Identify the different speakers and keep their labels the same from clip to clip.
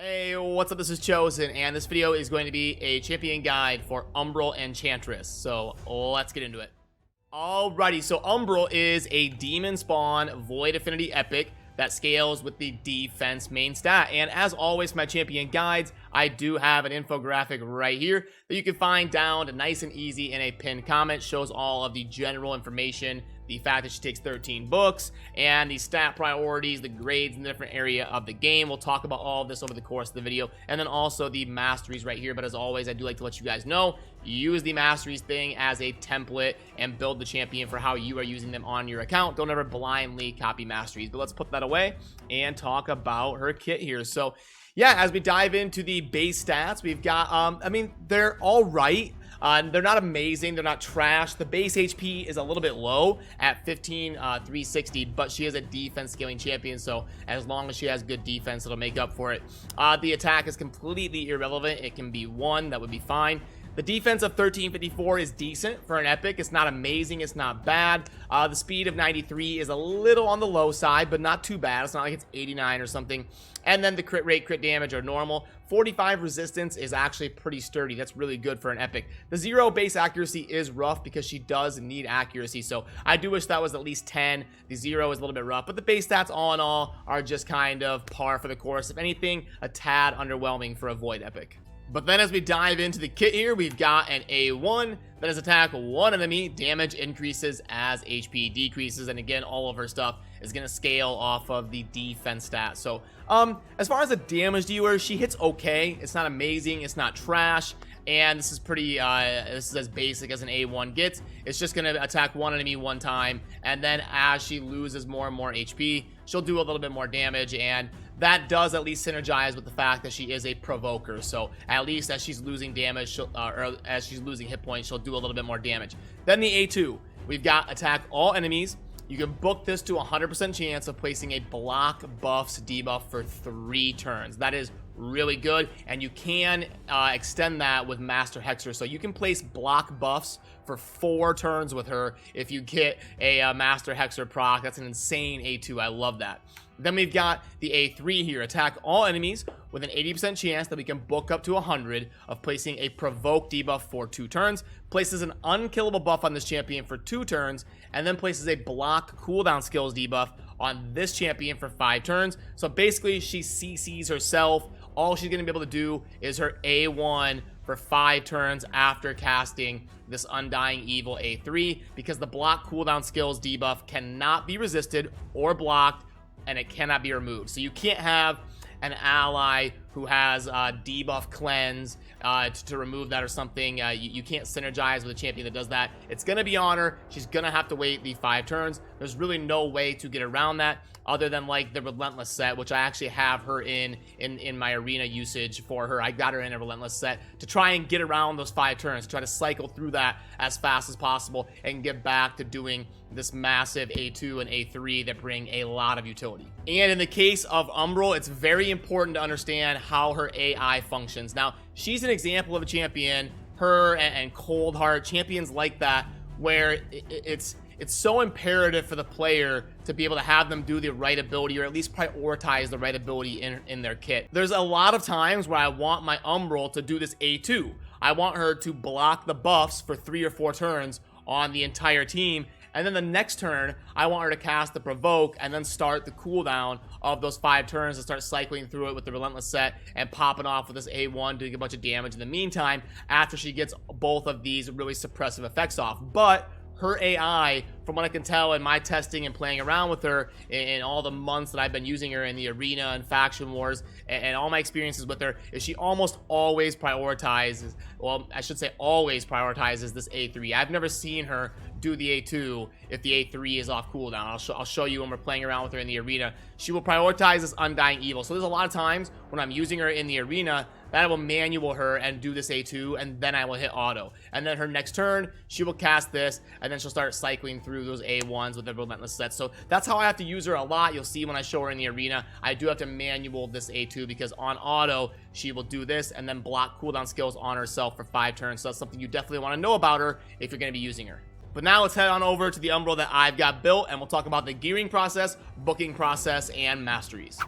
Speaker 1: Hey, what's up? This is Chosen, and this video is going to be a champion guide for UMBRAL Enchantress. So let's get into it. Alrighty, so UMBRAL is a demon spawn void affinity epic that scales with the defense main stat. And as always, for my champion guides, I do have an infographic right here that you can find down nice and easy in a pinned comment. Shows all of the general information, the fact that she takes 13 books, and the stat priorities, the grades in the different area of the game. We'll talk about all of this over the course of the video, and then also the masteries right here. But as always, I do like to let you guys know, use the masteries thing as a template and build the champion for how you are using them on your account. Don't ever blindly copy masteries. But let's put that away and talk about her kit here. So yeah, as we dive into the base stats, we've got, I mean, they're all right. They're not amazing. They're not trash. The base HP is a little bit low at 360, but she is a defense scaling champion, so as long as she has good defense, it'll make up for it. The attack is completely irrelevant. It can be 1. That would be fine. The defense of 1354 is decent for an epic. It's not amazing. It's not bad. The speed of 93 is a little on the low side, but not too bad. It's not like it's 89 or something. And then the crit rate, crit damage are normal. 45 resistance is actually pretty sturdy. That's really good for an epic. The 0 base accuracy is rough because she does need accuracy, so I do wish that was at least 10. The 0 is a little bit rough, but the base stats all in all are just kind of par for the course. If anything, a tad underwhelming for a void epic. But then as we dive into the kit here, we've got an A1 that is attack 1 enemy, damage increases as HP decreases, and again, all of her stuff is going to scale off of the defense stat. So as far as a damage dealer, she hits okay. It's not amazing, it's not trash, and this is pretty this is as basic as an A1 gets. It's just going to attack 1 enemy 1 time, and then as she loses more and more HP, she'll do a little bit more damage, and that does at least synergize with the fact that she is a provoker. So at least as she's losing damage, or as she's losing hit points, she'll do a little bit more damage. Then the A2, we've got attack all enemies. You can book this to 100% chance of placing a block buffs debuff for 3 turns. That is really good, and you can extend that with Master Hexer. So you can place block buffs for 4 turns with her if you get a Master Hexer proc. That's an insane A2. I love that. Then we've got the A3 here. Attack all enemies with an 80% chance that we can book up to 100 of placing a provoke debuff for 2 turns. Places an unkillable buff on this champion for 2 turns, and then places a block cooldown skills debuff on this champion for 5 turns. So basically, she CCs herself. All she's going to be able to do is her A1 for 5 turns after casting this Undying Evil A3, because the block cooldown skills debuff cannot be resisted or blocked, and it cannot be removed. So you can't have an ally who has debuff cleanse to remove that or something. You can't synergize with a champion that does that. It's going to be on her. She's going to have to wait the 5 turns. There's really no way to get around that other than like the Relentless set, which I actually have her in my arena usage for her. I got her in a Relentless set to try and get around those 5 turns, try to cycle through that as fast as possible and get back to doing this massive A2 and A3 that bring a lot of utility. And in the case of UMBRAL, it's very important to understand how her AI functions. Now, she's an example of a champion, her and Cold Heart, champions like that, where it's so imperative for the player to be able to have them do the right ability, or at least prioritize the right ability in their kit. There's a lot of times where I want my UMBRAL to do this A2. I want her to block the buffs for 3 or 4 turns on the entire team, and then the next turn, I want her to cast the provoke and then start the cooldown of those 5 turns and start cycling through it with the Relentless set and popping off with this A1, doing a bunch of damage in the meantime after she gets both of these really suppressive effects off. But her AI, from what I can tell in my testing and playing around with her in all the months that I've been using her in the arena and faction wars and all my experiences with her, is she almost always prioritizes, well, I should say always prioritizes this A3. I've never seen her do the A2 if the A3 is off cooldown. I'll show you when we're playing around with her in the arena. She will prioritize this Undying Evil. So there's a lot of times when I'm using her in the arena that I will manual her and do this A2, and then I will hit auto. And then her next turn, she will cast this, and then she'll start cycling through those A1s with the Relentless set. So that's how I have to use her a lot. You'll see when I show her in the arena, I do have to manual this A2, because on auto, she will do this and then block cooldown skills on herself for 5 turns. So that's something you definitely want to know about her if you're going to be using her. But now let's head on over to the UMBRAL that I've got built, and we'll talk about the gearing process, booking process, and masteries.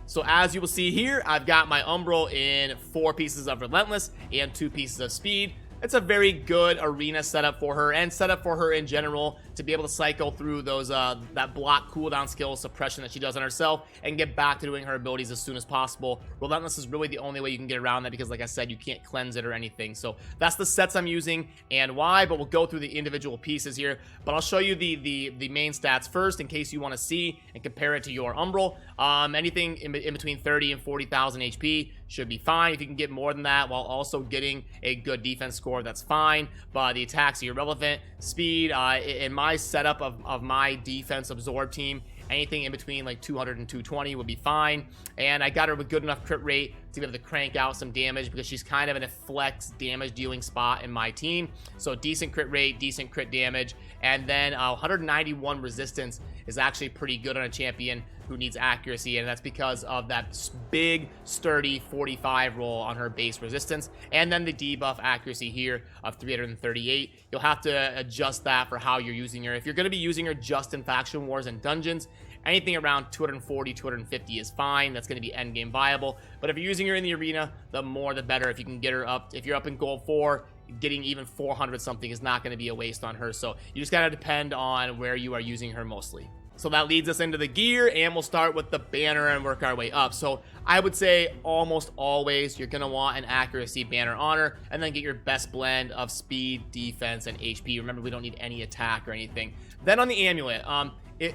Speaker 1: So as you will see here, I've got my Umbral in 4 pieces of Relentless and 2 pieces of Speed. It's a very good arena setup for her, and setup for her in general to be able to cycle through those that block cooldown skill suppression that she does on herself and get back to doing her abilities as soon as possible. Relentless is really the only way you can get around that because, like I said, you can't cleanse it or anything. So that's the sets I'm using and why, but we'll go through the individual pieces here. But I'll show you the main stats first in case you want to see and compare it to your Umbral. Anything in between 30 and 40,000 HP should be fine. If you can get more than that while also getting a good defense score, that's fine, but the attacks are irrelevant. Speed, in my setup of my defense absorb team, anything in between like 200 and 220 would be fine, and I got her with good enough crit rate to be able to crank out some damage because she's kind of in a flex damage dealing spot in my team. So decent crit rate, decent crit damage, and then 191 resistance is actually pretty good on a champion who needs accuracy, and that's because of that big sturdy 45 roll on her base resistance, and then the debuff accuracy here of 338. You'll have to adjust that for how you're using her. If you're going to be using her just in faction wars and dungeons, anything around 240, 250 is fine. That's going to be end game viable. But if you're using her in the arena, the more the better. If you can get her up, if you're up in gold 4, getting even 400 something is not going to be a waste on her. So you just got to depend on where you are using her mostly. So that leads us into the gear, and we'll start with the banner and work our way up. So I would say almost always you're going to want an accuracy banner on her, and then get your best blend of speed, defense, and HP. Remember, we don't need any attack or anything. Then on the amulet,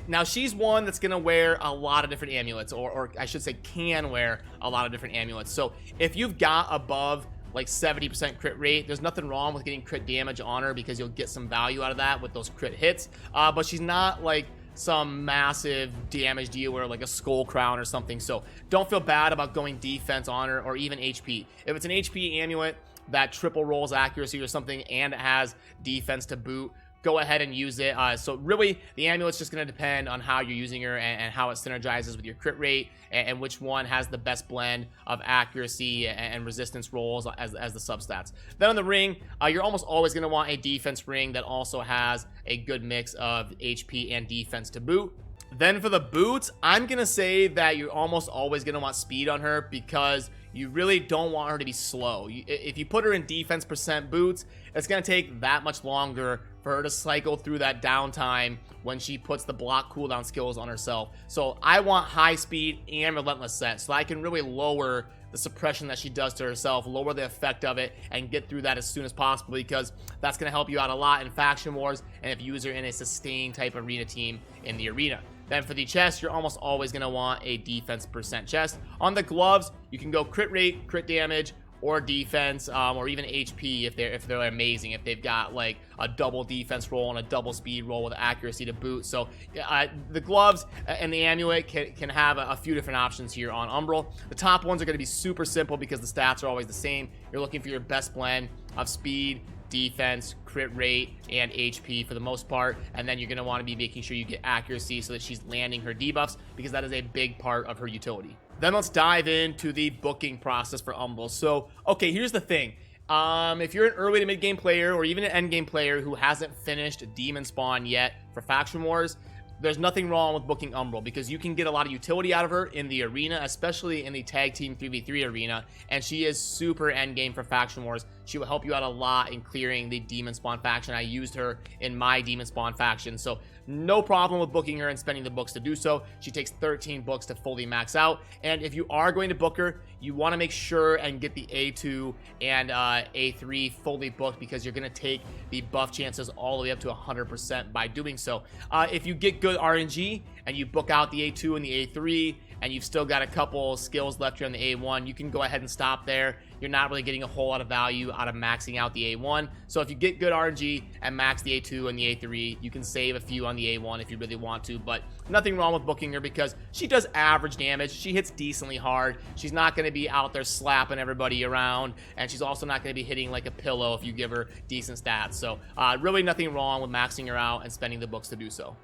Speaker 1: now she's one that's going to wear a lot of different amulets, or I should say can wear a lot of different amulets. So if you've got above like 70% crit rate, there's nothing wrong with getting crit damage on her because you'll get some value out of that with those crit hits. But she's not like some massive damage dealer like a skull crown or something, so don't feel bad about going defense on her or even HP. If it's an HP amulet that triple rolls accuracy or something and it has defense to boot, go ahead and use it. So really the amulet's just going to depend on how you're using her and how it synergizes with your crit rate and which one has the best blend of accuracy and resistance rolls as the substats. Then on the ring, you're almost always going to want a defense ring that also has a good mix of HP and defense to boot. Then for the boots, I'm going to say that you're almost always going to want speed on her because you really don't want her to be slow. If you put her in defense percent boots, it's going to take that much longer for her to cycle through that downtime when she puts the block cooldown skills on herself. So I want high speed and relentless set so I can really lower the suppression that she does to herself, lower the effect of it, and get through that as soon as possible because that's going to help you out a lot in faction wars and if you use her in a sustained type arena team in the arena. Then for the chest, you're almost always going to want a defense percent chest. On the gloves, you can go crit rate, crit damage, or defense, or even HP if they're amazing, if they've got like a double defense roll and a double speed roll with accuracy to boot. So the gloves and the amulet can have a few different options here on Umbral. The top ones are going to be super simple because the stats are always the same. You're looking for your best blend of speed, defense, crit rate, and HP for the most part, and then you're going to want to be making sure you get accuracy so that she's landing her debuffs because that is a big part of her utility. Then let's dive into the booking process for Umbral. So, okay, here's the thing. If you're an early to mid game player or even an end game player who hasn't finished Demon Spawn yet for Faction Wars, there's nothing wrong with booking Umbral because you can get a lot of utility out of her in the arena, especially in the tag team 3v3 arena, and she is super endgame for Faction Wars. She will help you out a lot in clearing the Demon Spawn faction. I used her in my Demon Spawn faction, so no problem with booking her and spending the books to do so. She takes 13 books to fully max out, and if you are going to book her, you want to make sure and get the A2 and A3 fully booked because you're going to take the buff chances all the way up to 100% by doing so. If you get good RNG and you book out the A2 and the A3 and you've still got a couple skills left here on the A1, you can go ahead and stop there. You're not really getting a whole lot of value out of maxing out the A1. So if you get good RNG and max the A2 and the A3, you can save a few on the A1 if you really want to, but nothing wrong with booking her because she does average damage. She hits decently hard. She's not going to be out there slapping everybody around, and she's also not going to be hitting like a pillow if you give her decent stats. So really nothing wrong with maxing her out and spending the books to do so.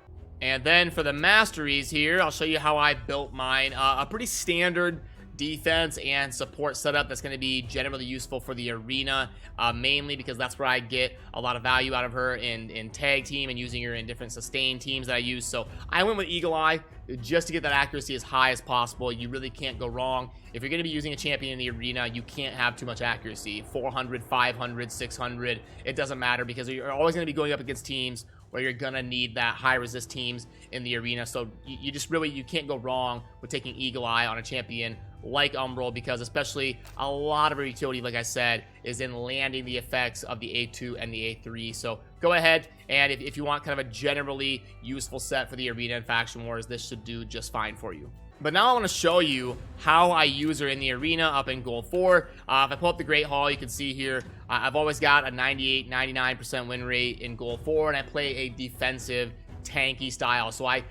Speaker 1: And then for the masteries here, I'll show you how I built mine. A pretty standard defense and support setup that's going to be generally useful for the arena, mainly because that's where I get a lot of value out of her in tag team and using her in different sustain teams that I use. So I went with Eagle Eye just to get that accuracy as high as possible. You really can't go wrong. If you're going to be using a champion in the arena, you can't have too much accuracy. 400, 500, 600, it doesn't matter, because you're always going to be going up against teams where you're gonna need that high resist teams in the arena. So you just really, you can't go wrong with taking Eagle Eye on a champion like Umbral, because especially a lot of her utility, like I said, is in landing the effects of the A2 and the A3. So go ahead, and if you want kind of a generally useful set for the arena and faction wars, this should do just fine for you. But now I want to show you how I use her in the arena up in Gold 4. If I pull up the Great Hall, you can see here, I've always got a 98, 99% win rate in Gold 4, and I play a defensive, tanky style. So I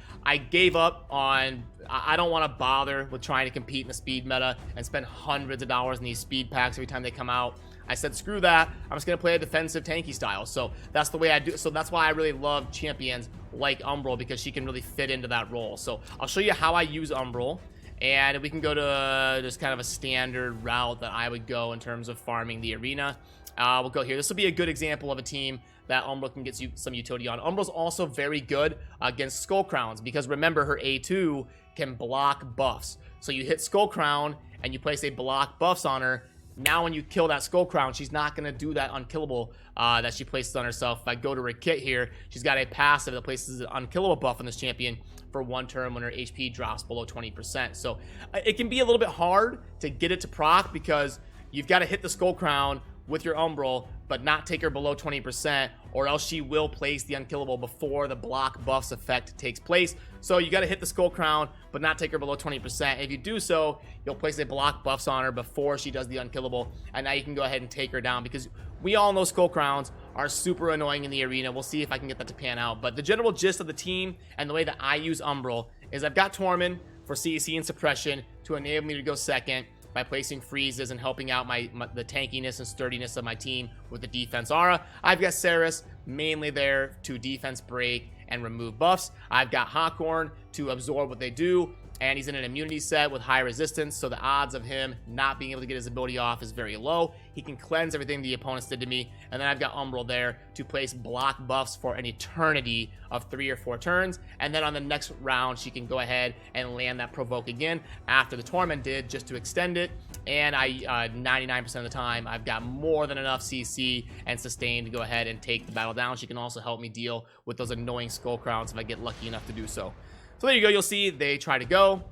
Speaker 1: gave up on, I don't want to bother with trying to compete in the speed meta and spend hundreds of dollars in these speed packs every time they come out. I said, screw that. I'm just going to play a defensive tanky style. So that's the way I do. So that's why I really love champions like Umbral, because she can really fit into that role. So I'll show you how I use Umbral, and we can go to just kind of a standard route that I would go in terms of farming the arena. We'll go here. This will be a good example of a team that Umbral can get you some utility on. Umbral's also very good against Skull Crowns, because remember, her A2 can block buffs. So you hit Skull Crown and you place a block buffs on her. Now when you kill that Skull Crown, she's not going to do that unkillable that she places on herself. If I go to her kit here, she's got a passive that places an unkillable buff on this champion for 1 turn when her HP drops below 20%. So it can be a little bit hard to get it to proc, because you've got to hit the Skull Crown with your Umbral, but not take her below 20%, or else she will place the unkillable before the block buffs effect takes place. So you got to hit the Skull Crown, but not take her below 20%. If you do so, you'll place a block buffs on her before she does the unkillable, and now you can go ahead and take her down, because we all know Skull Crowns are super annoying in the arena. We'll see if I can get that to pan out. But the general gist of the team and the way that I use Umbral is I've got Tormund for CC and suppression to enable me to go second by placing freezes and helping out the tankiness and sturdiness of my team with the defense aura. I've got Saris mainly there to defense break and remove buffs. I've got Hawkhorn to absorb what they do, and he's in an immunity set with high resistance, so the odds of him not being able to get his ability off is very low. He can cleanse everything the opponents did to me, and then I've got Umbral there to place block buffs for an eternity of 3 or 4 turns, and then on the next round, she can go ahead and land that provoke again after the Torment did, just to extend it, and 99% of the time, I've got more than enough CC and sustain to go ahead and take the battle down. She can also help me deal with those annoying Skull Crowns if I get lucky enough to do so. So there you go. You'll see they try to go.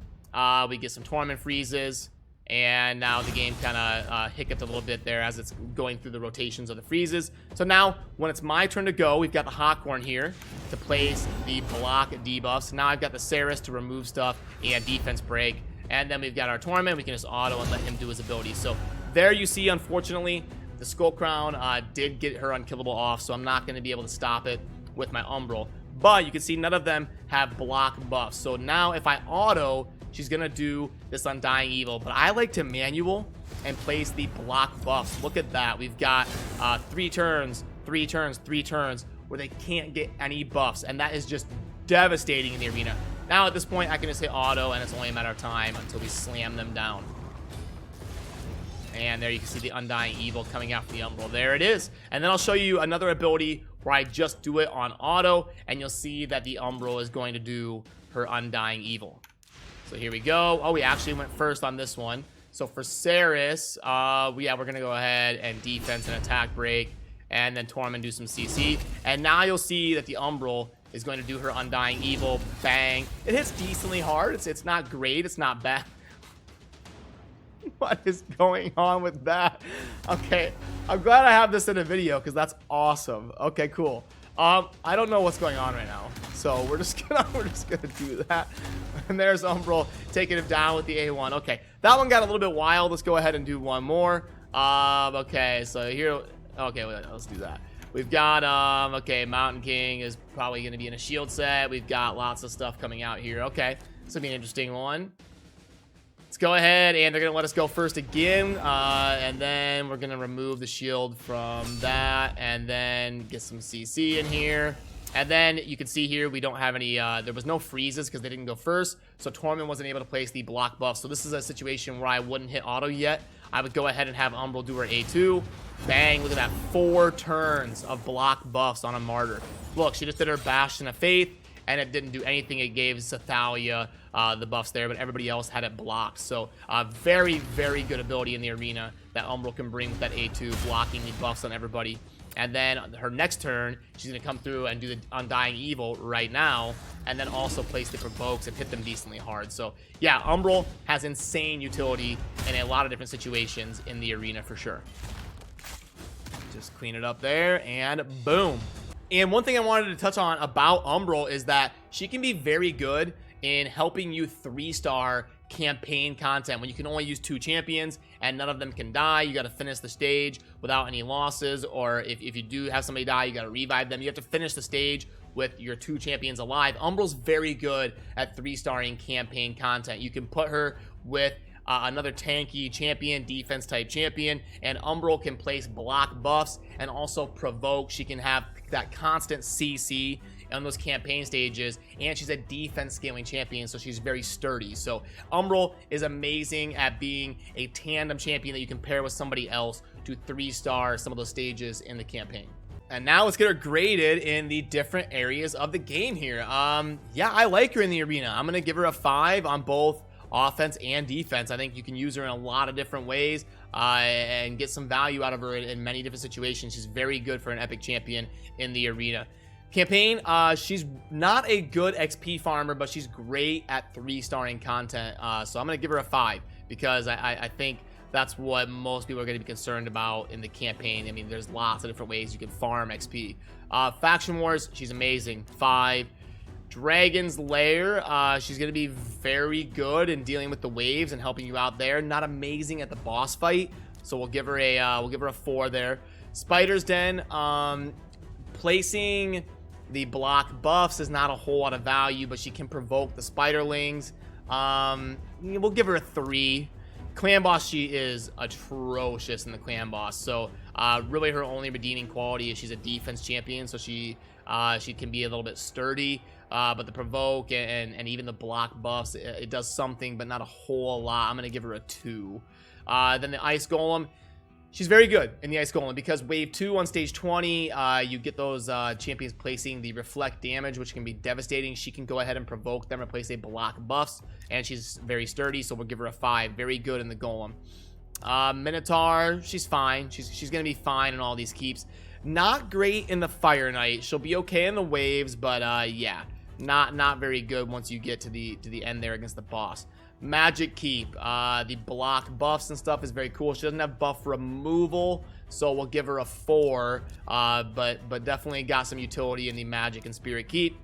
Speaker 1: We get some Torment freezes, and now the game kind of hiccuped a little bit there as it's going through the rotations of the freezes. So now, when it's my turn to go, we've got the Hawkhorn here to place the block debuffs. Now I've got the Saris to remove stuff and defense break, and then we've got our Torment. We can just auto and let him do his ability. So there you see, unfortunately, the Skull Crown did get her unkillable off, so I'm not going to be able to stop it with my Umbral. But you can see none of them have block buffs. So now if I auto, she's going to do this Undying Evil. But I like to manual and place the block buffs. Look at that. We've got 3 turns, 3 turns, 3 turns where they can't get any buffs. And that is just devastating in the arena. Now at this point, I can just hit auto, and it's only a matter of time until we slam them down. And there you can see the Undying Evil coming out from the Umbral. There it is. And then I'll show you another ability where I just do it on auto, and you'll see that the Umbral is going to do her Undying Evil. So here we go. Oh, we actually went first on this one. So for Saris, we're going to go ahead and defense and attack break, and then Tormund do some CC. And now you'll see that the Umbral is going to do her Undying Evil. Bang. It hits decently hard. It's not great. It's not bad. What is going on with that? Okay, I'm glad I have this in a video, because that's awesome. Okay, cool. I don't know what's going on right now, so we're just gonna do that. And there's Umbral taking him down with the A1. Okay, that one got a little bit wild. Let's go ahead and do one more. Okay, so here. Okay, let's do that. We've got okay, Mountain King is probably gonna be in a shield set. We've got lots of stuff coming out here. Okay, this will be an interesting one. Let's go ahead, and they're going to let us go first again, and then we're going to remove the shield from that, and then get some CC in here. And then you can see here, we don't have any, there was no freezes because they didn't go first. So Torment wasn't able to place the block buff. So this is a situation where I wouldn't hit auto yet. I would go ahead and have Umbral do her A2. Bang, look at that. 4 turns of block buffs on a Martyr. Look, she just did her Bastion of Faith, and it didn't do anything. It gave Sathalia the buffs there, but everybody else had it blocked. So very, very good ability in the arena that Umbral can bring with that A2, blocking the buffs on everybody. And then her next turn, she's going to come through and do the Undying Evil right now, and then also place the Provokes and hit them decently hard. So yeah, Umbral has insane utility in a lot of different situations in the arena for sure. Just clean it up there, and boom. And one thing I wanted to touch on about Umbral is that she can be very good in helping you 3-star campaign content when you can only use 2 champions and none of them can die. You got to finish the stage without any losses, or if you do have somebody die, you got to revive them. You have to finish the stage with your 2 champions alive. Umbral's very good at 3-starring campaign content. You can put her with another tanky champion, defense type champion, and Umbral can place block buffs and also provoke. She can have that constant CC on those campaign stages, and she's a defense scaling champion, so she's very sturdy. So Umbral is amazing at being a tandem champion that you can pair with somebody else to 3-star some of those stages in the campaign. And now let's get her graded in the different areas of the game here. Yeah, I like her in the arena. I'm gonna give her a 5 on both offense and defense. I think you can use her in a lot of different ways and get some value out of her in many different situations. She's very good for an epic champion in the arena. Campaign, she's not a good XP farmer, but she's great at 3-starring content. So I'm going to give her a 5 because I think that's what most people are going to be concerned about in the campaign. I mean, there's lots of different ways you can farm XP. Faction Wars, she's amazing. 5. Dragon's Lair, she's going to be very good in dealing with the waves and helping you out there. Not amazing at the boss fight, so we'll give her a 4 there. Spider's Den, placing the block buffs is not a whole lot of value, but she can provoke the spiderlings. We'll give her a 3. Clan Boss, she is atrocious in the Clan Boss. So really her only redeeming quality is she's a defense champion, so she can be a little bit sturdy. But the provoke and even the block buffs, it does something, but not a whole lot. I'm going to give her a 2. Then the Ice Golem, she's very good in the Ice Golem because wave 2 on stage 20, you get those champions placing the reflect damage, which can be devastating. She can go ahead and provoke them, replace a block buffs, and she's very sturdy, so we'll give her a 5. Very good in the Golem. Minotaur, she's fine. She's going to be fine in all these keeps. Not great in the Fire Knight. She'll be okay in the waves, but yeah, not very good once you get to the end there against the boss. Magic Keep, the block buffs and stuff is very cool. She doesn't have buff removal, so we'll give her a 4, but definitely got some utility in the Magic and Spirit Keep.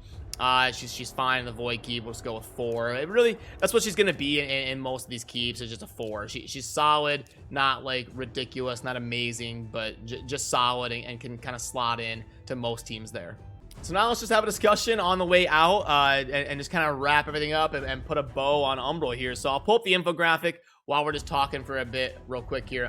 Speaker 1: She's fine in the Void Keep. We'll just go with 4. It really, that's what she's gonna be in most of these keeps. It's just a 4. She's solid, not like ridiculous, not amazing, but just solid and can kind of slot in to most teams there. So now let's just have a discussion on the way out and just kind of wrap everything up and put a bow on Umbral here. So I'll pull up the infographic while we're just talking for a bit real quick here.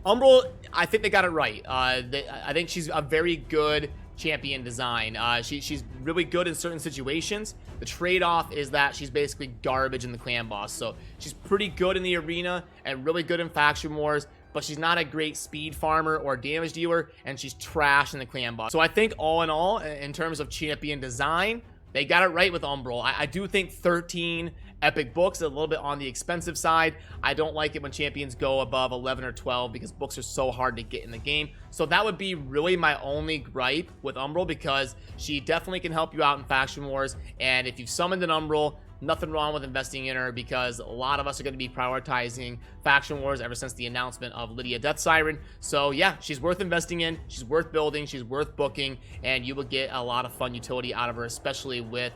Speaker 1: Umbral, I think they got it right. I think she's a very good champion design. She's really good in certain situations. The trade-off is that she's basically garbage in the Clan Boss. So she's pretty good in the arena and really good in Faction Wars, but she's not a great speed farmer or damage dealer, and she's trash in the Clan Boss. So I think all in all, in terms of champion design, they got it right with Umbral. I do think 13 epic books is a little bit on the expensive side. I don't like it when champions go above 11 or 12 because books are so hard to get in the game. So that would be really my only gripe with Umbral, because she definitely can help you out in Faction Wars, and if you've summoned an Umbral, nothing wrong with investing in her, because a lot of us are going to be prioritizing Faction Wars ever since the announcement of Lydia Death Siren. So yeah, she's worth investing in, she's worth building, she's worth booking, and you will get a lot of fun utility out of her, especially with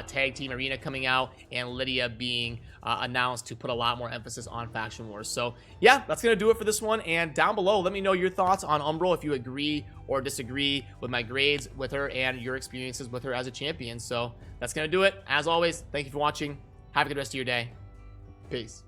Speaker 1: Tag Team Arena coming out and Lydia being announced to put a lot more emphasis on Faction Wars. So yeah, that's gonna do it for this one, and down below let me know your thoughts on Umbral, if you agree or disagree with my grades with her and your experiences with her as a champion. So that's gonna do it. As always, thank you for watching. Have a good rest of your day. Peace.